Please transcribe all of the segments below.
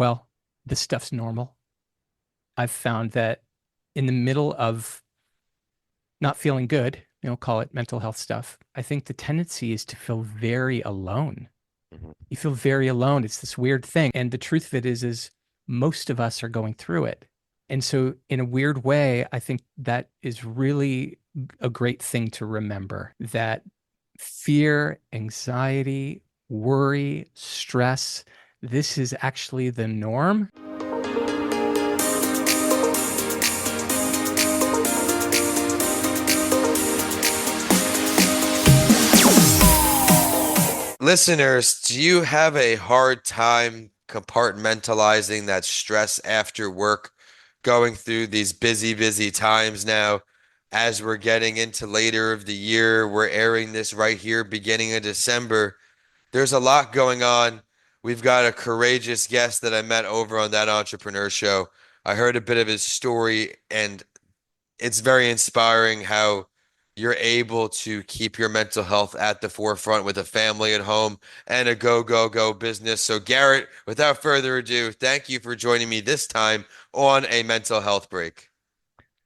well, this stuff's normal. I've found that in the middle of not feeling good, call it mental health stuff, I think the tendency is to feel very alone. Mhm. You feel very alone. It's this weird thing. And the truth of it is most of us are going through it. And so in a weird way, I think that is really a great thing to remember that fear, anxiety, worry, stress, this is actually the norm. Listeners, do you have a hard time compartmentalizing that stress after work, going through these busy, busy times now? As we're getting into later of the year, we're airing this right here, beginning of December. There's a lot going on. We've got a courageous guest that I met over on that entrepreneur show. I heard a bit of his story, and it's very inspiring how you're able to keep your mental health at the forefront with a family at home and a go, go, go business. So, Garrett, without further ado, thank you for joining me this time on a mental health break.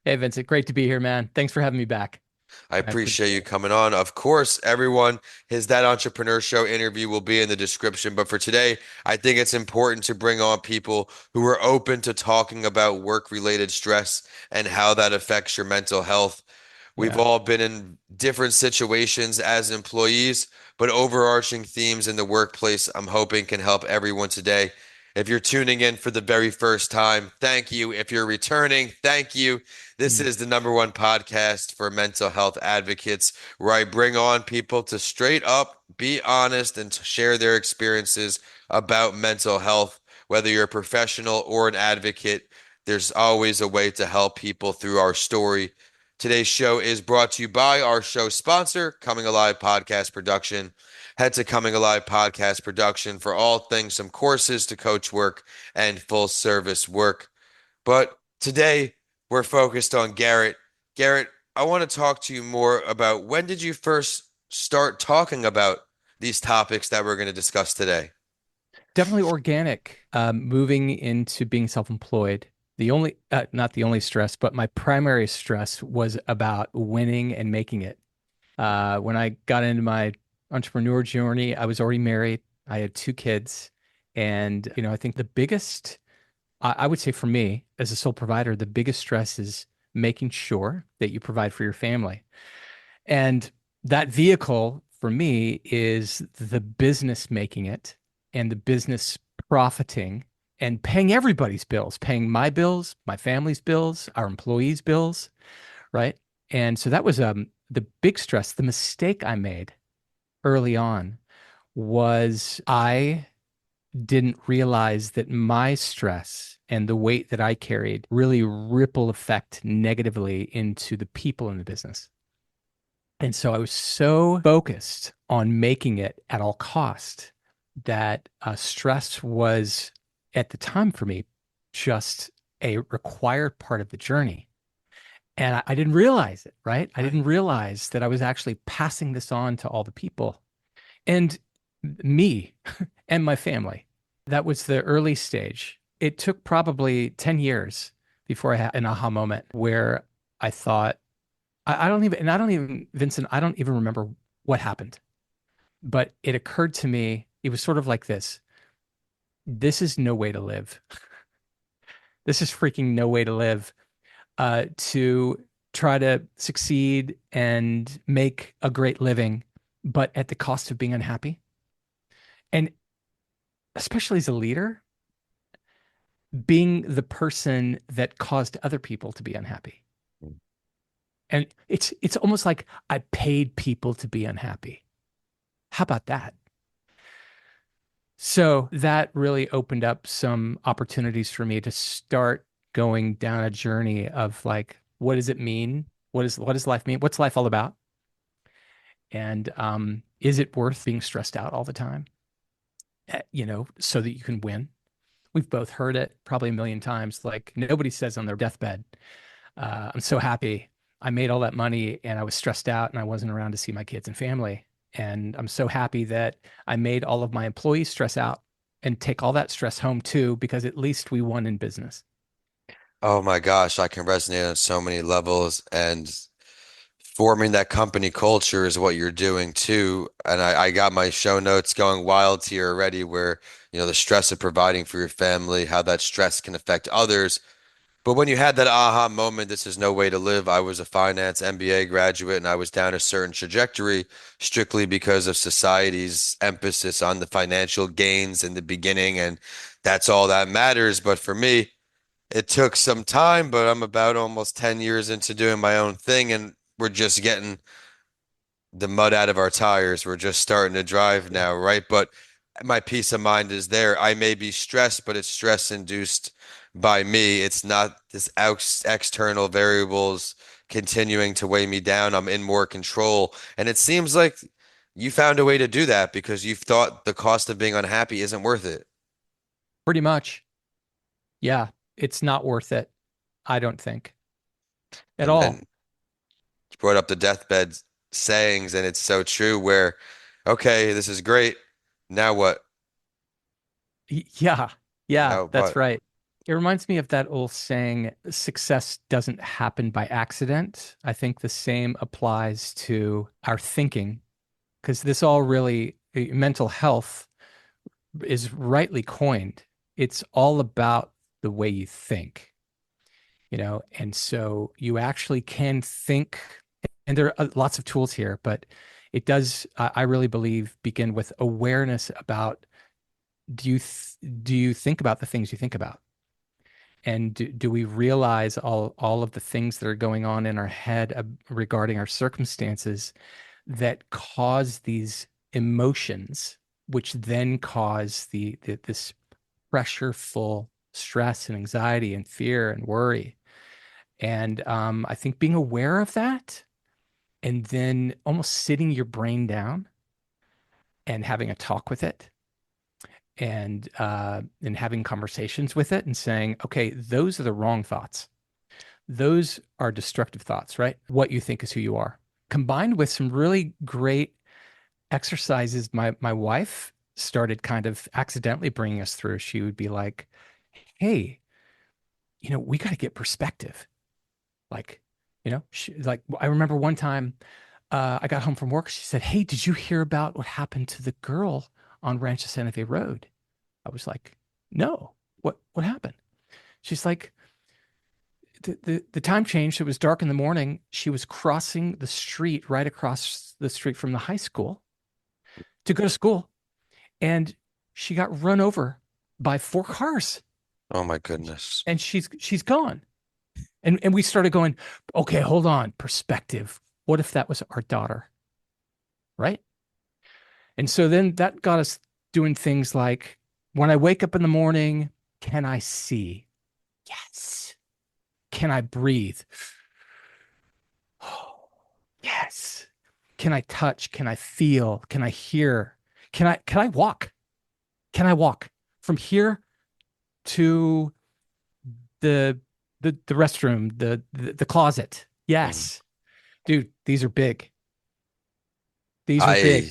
Hey, Vincent, great to be here, man. Thanks for having me back. I I appreciate appreciate you it. coming on. Of course, everyone, his That Entrepreneur Show interview will be in the description. But for today, I think it's important to bring on people who are open to talking about work-related stress and how that affects your mental health. We've Yeah. all been in different situations as employees, but overarching themes in the workplace, I'm hoping can help everyone today. If you're tuning in for the very first time, thank you. If you're returning, thank you. This Mm. is the number one podcast for mental health advocates, where I bring on people to straight up be honest and to share their experiences about mental health. Whether you're a professional or an advocate, there's always a way to help people through our story. Today's show is brought to you by our show sponsor, Coming Alive Podcast Production. Head to Coming Alive Podcast Production for all things from courses to coach work and full service work. But today we're focused on Garrett. Garrett, I want to talk to you more about when did you first start talking about these topics that we're going to discuss today? Definitely organic. Moving into being self-employed. Not the only stress, but my primary stress was about winning and making it. When I got into my entrepreneur journey, I was already married. I had two kids. And, I think the biggest, I would say for me as a sole provider, the biggest stress is making sure that you provide for your family. And that vehicle for me is the business making it and the business profiting and paying everybody's bills, paying my bills, my family's bills, our employees' bills, right? And so that was the big stress. The mistake I made early on was I didn't realize that my stress and the weight that I carried really ripple effect negatively into the people in the business. And so I was so focused on making it at all cost that stress was at the time for me just a required part of the journey. And I didn't realize it, right? I Right. didn't realize that I was actually passing this on to all the people and me and my family. That was the early stage. It took probably 10 years before I had an aha moment where I thought, I don't even, Vincent, I don't even remember what happened, but it occurred to me, it was sort of like this. This is no way to live. This is freaking no way to live. To try to succeed and make a great living, but at the cost of being unhappy. And especially as a leader, being the person that caused other people to be unhappy. And it's almost like I paid people to be unhappy. How about that? So that really opened up some opportunities for me to start going down a journey of like, what does it mean? What does life mean? What's life all about? And is it worth being stressed out all the time? So that you can win. We've both heard it probably a million times. Like nobody says on their deathbed, I'm so happy I made all that money and I was stressed out and I wasn't around to see my kids and family. And I'm so happy that I made all of my employees stress out and take all that stress home too, because at least we won in business. Oh my gosh, I can resonate on so many levels, and forming that company culture is what you're doing too. And I got my show notes going wild here already where, the stress of providing for your family, how that stress can affect others. But when you had that aha moment, this is no way to live. I was a finance MBA graduate and I was down a certain trajectory strictly because of society's emphasis on the financial gains in the beginning. And that's all that matters. But for me, it took some time, but I'm about almost 10 years into doing my own thing and we're just getting the mud out of our tires. We're just starting to drive Yeah. now, right? But my peace of mind is there. I may be stressed, but it's stress induced by me. It's not this external variables continuing to weigh me down. I'm in more control. And it seems like you found a way to do that because you've thought the cost of being unhappy isn't worth it. Pretty much. Yeah. It's not worth it. I don't think at And all. then you brought up the deathbed sayings, and it's so true where, okay, this is great. Now what? Yeah. Yeah, Now that's what? right. It reminds me of that old saying, success doesn't happen by accident. I think the same applies to our thinking, because this all really, mental health is rightly coined. It's all about the way you think, and so you actually can think, and there are lots of tools here, but it does, I really believe, begin with awareness about, do you think about the things you think about? And do we realize all of the things that are going on in our head regarding our circumstances that cause these emotions, which then cause this pressureful stress and anxiety and fear and worry? And I think being aware of that and then almost sitting your brain down and having a talk with it and having conversations with it and saying, okay, those are the wrong thoughts. Those are destructive thoughts, right? What you think is who you are. Combined with some really great exercises my wife started kind of accidentally bringing us through. She would be like, hey, we got to get perspective. Like, I remember one time I got home from work. She said, hey, did you hear about what happened to the girl on Rancho Santa Fe Road? I was like, no, what happened? She's like, the time changed. It was dark in the morning. She was crossing the street right across the street from the high school to go to school, and she got run over by four cars, Oh my goodness. and she's gone. And we started going, okay, hold on, perspective. What if that was our daughter, right? And so then that got us doing things like, when I wake up in the morning, can I see? Yes. Can I breathe? Oh, yes. Can I touch? Can I feel? Can I hear? Can I walk? Can I walk from here to the the restroom, the closet? Mm. Yes. Dude, these are big. These are big.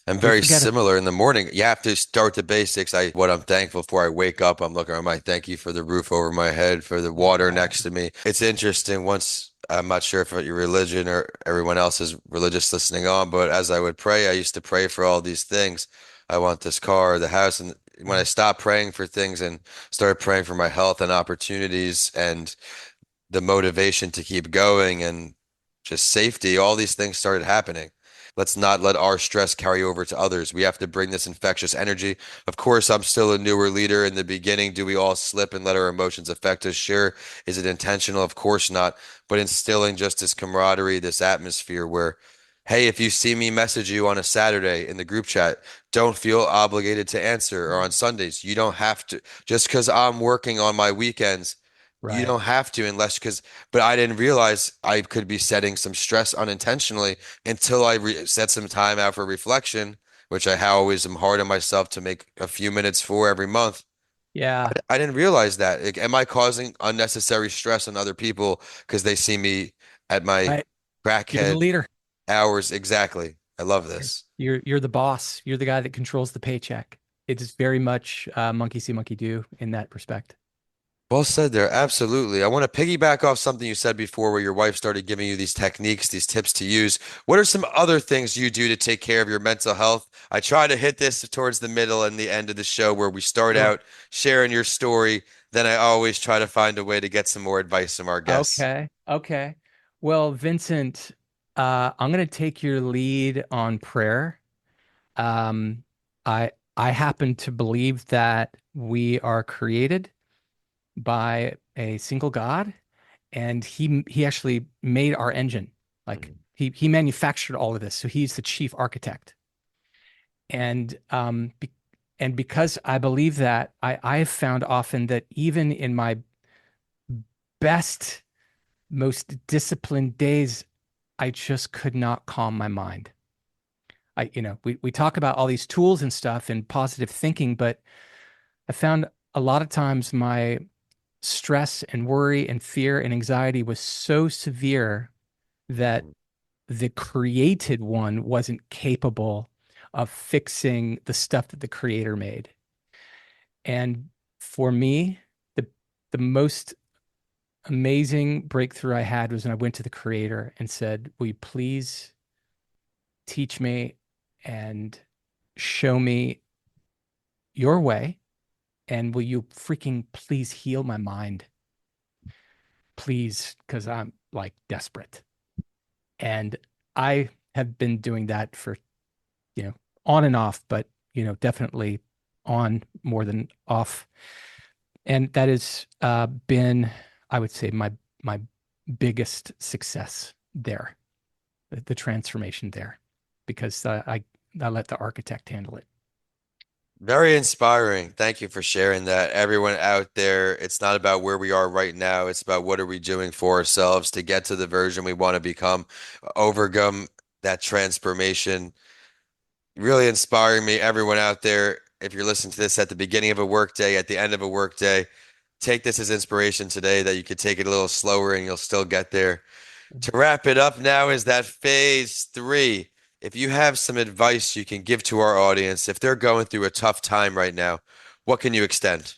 I am Don't very forget it. similar in the morning. You have to start the basics. What I'm thankful for. I wake up, I'm looking, I thank you for the roof over my head, for the water Yeah. next to me. It's interesting once, I'm not sure if your religion or everyone else is religious listening on, but as I would pray, I used to pray for all these things. I want this car, the house, and when I Yeah. stopped praying for things and started praying for my health and opportunities and the motivation to keep going and just safety, all these things started happening. Let's not let our stress carry over to others. We have to bring this infectious energy. Of course, I'm still a newer leader in the beginning. Do we all slip and let our emotions affect us? Sure. Is it intentional? Of course not. But instilling just this camaraderie, this atmosphere where, hey, if you see me message you on a Saturday in the group chat, don't feel obligated to answer, or on Sundays. You don't have to, just because I'm working on my weekends, you Right. don't have to unless because, but I didn't realize I could be setting some stress unintentionally until I set some time out for reflection, which I always am hard on myself to make a few minutes for every month. Yeah. I didn't realize that. Like, am I causing unnecessary stress on other people because they see me at my Right. You're the crackhead leader. hours? Exactly. I love You're this. you're the boss. You're the guy that controls the paycheck. it is very much monkey see, monkey do in that respect. Well said there. Absolutely. I want to piggyback off something you said before where your wife started giving you these techniques, these tips to use. What are some other things you do to take care of your mental health? I try to hit this towards the middle and the end of the show where we start Sure. out sharing your story. Then I always try to find a way to get some more advice from our guests. Okay. Okay. Well, Vincent, I'm going to take your lead on prayer. Um, I happen to believe that we are created by a single God, and he actually made our engine. Like Mhm. he manufactured all of this, so he's the chief architect. And and because I believe that, I have found often that even in my best, most disciplined days, I just could not calm my mind. We talk about all these tools and stuff and positive thinking, but I found a lot of times my stress and worry and fear and anxiety was so severe that Mhm. the created one wasn't capable of fixing the stuff that the creator made. And for me, the the most amazing breakthrough I had was when I went to the creator and said, "Will you please teach me and show me your way? And will you freaking please heal my mind? Please, because I'm like desperate." And I have been doing that for, you know, on and off, but, definitely on more than off. And that has been, I would say, my biggest success there, the transformation there, because I let the architect handle it. Very inspiring. Thank you for sharing that. Everyone out there, it's not about where we are right now. It's about what are we doing for ourselves to get to the version we want to become, overcome that transformation. Really inspiring me. Everyone out there, if you're listening to this at the beginning of a workday, at the end of a workday, take this as inspiration today that you could take it a little slower and you'll still get there. To wrap it up now is that phase three. If you have some advice you can give to our audience, if they're going through a tough time right now, what can you extend?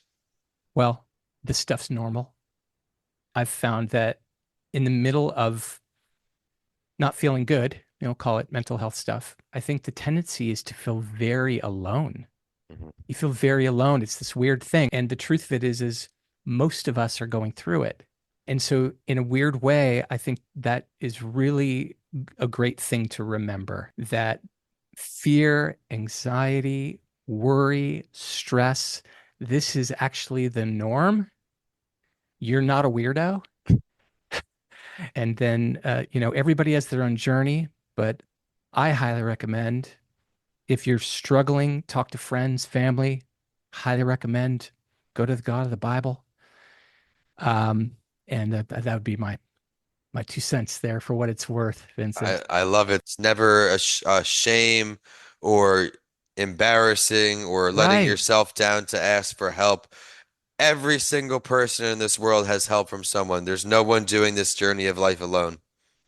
Well, this stuff's normal. I've found that in the middle of not feeling good, call it mental health stuff, I think the tendency is to feel very alone. Mhm. You feel very alone. It's this weird thing. And the truth of it is most of us are going through it. And so, in a weird way, I think that is really a great thing to remember that fear, anxiety, worry, stress, this is actually the norm. You're not a weirdo. And then, everybody has their own journey, but I highly recommend if you're struggling, talk to friends, family, highly recommend go to the God of the Bible. Um, and that would be my 2 cents there for what it's worth, I, Vincent. I love it. It's never a shame or embarrassing or letting Right. yourself down to ask for help. Every single person in this world has help from someone. There's no one doing this journey of life alone.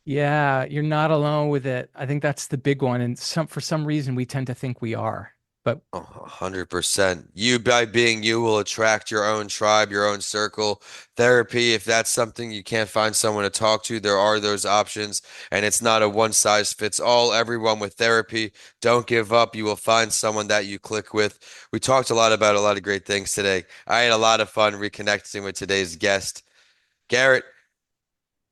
Yeah, you're not alone with it. I think that's the big one. And for some reason we tend to think we are. But 100%. You, by being you, will attract your own tribe, your own circle. Therapy, if that's something you can't find someone to talk to, there are those options. And it's not a one size fits all. Everyone with therapy, don't give up. You will find someone that you click with. We talked a lot about a lot of great things today. I had a lot of fun reconnecting with today's guest. Garrett,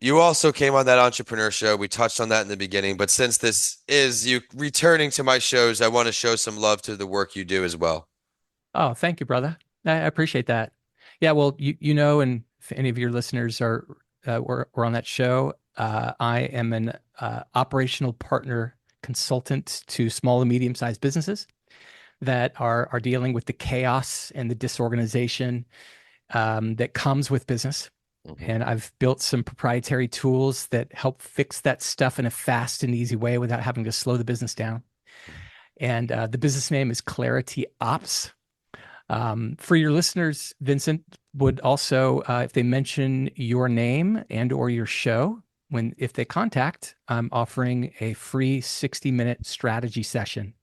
you also came on that entrepreneur show. We touched on that in the beginning, but since this is you returning to my shows, I want to show some love to the work you do as well. oh, thank you, brother. I appreciate that. Yeah, well, and if any of your listeners were on that show, I am an operational partner consultant to small and medium-sized businesses that are dealing with the chaos and the disorganization that comes with business. Mhm. And I've built some proprietary tools that help fix that stuff in a fast and easy way without having to slow the business down. And the business name is Clarity Ops. For your listeners, Vincent would also, if they mention your name and or your show, if they contact, I'm offering a free 60-minute strategy session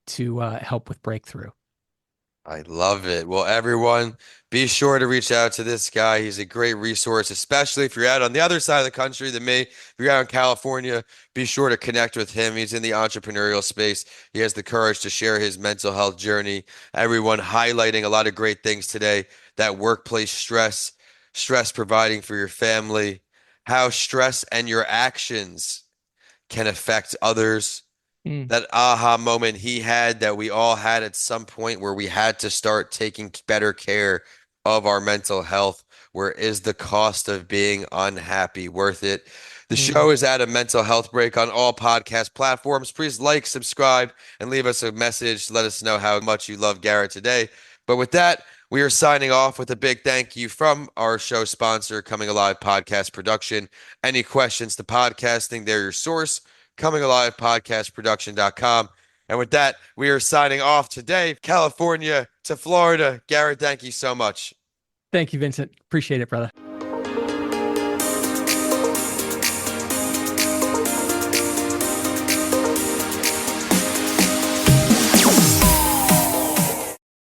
to help with breakthrough. I love it. Well, everyone, be sure to reach out to this guy. He's a great resource, especially if you're out on the other side of the country than me. If you're out in California, be sure to connect with him. He's in the entrepreneurial space. He has the courage to share his mental health journey. Everyone highlighting a lot of great things today, that workplace stress, stress providing for your family, how stress and your actions can affect others, Mm, that aha moment he had that we all had at some point where we had to start taking better care of our mental health. Where is the cost of being unhappy worth it? The mm. show is at a mental health break on all podcast platforms. Please like, subscribe, and leave us a message. Let us know how much you love Garrett today. But with that, we are signing off with a big thank you from our show sponsor, Coming Alive Podcast Production. Any questions to podcasting, they're your source. Coming Alive Podcast Production.com. And with that, we are signing off today, California to Florida. Garrett, thank you so much. Thank you, Vincent. Appreciate it, brother.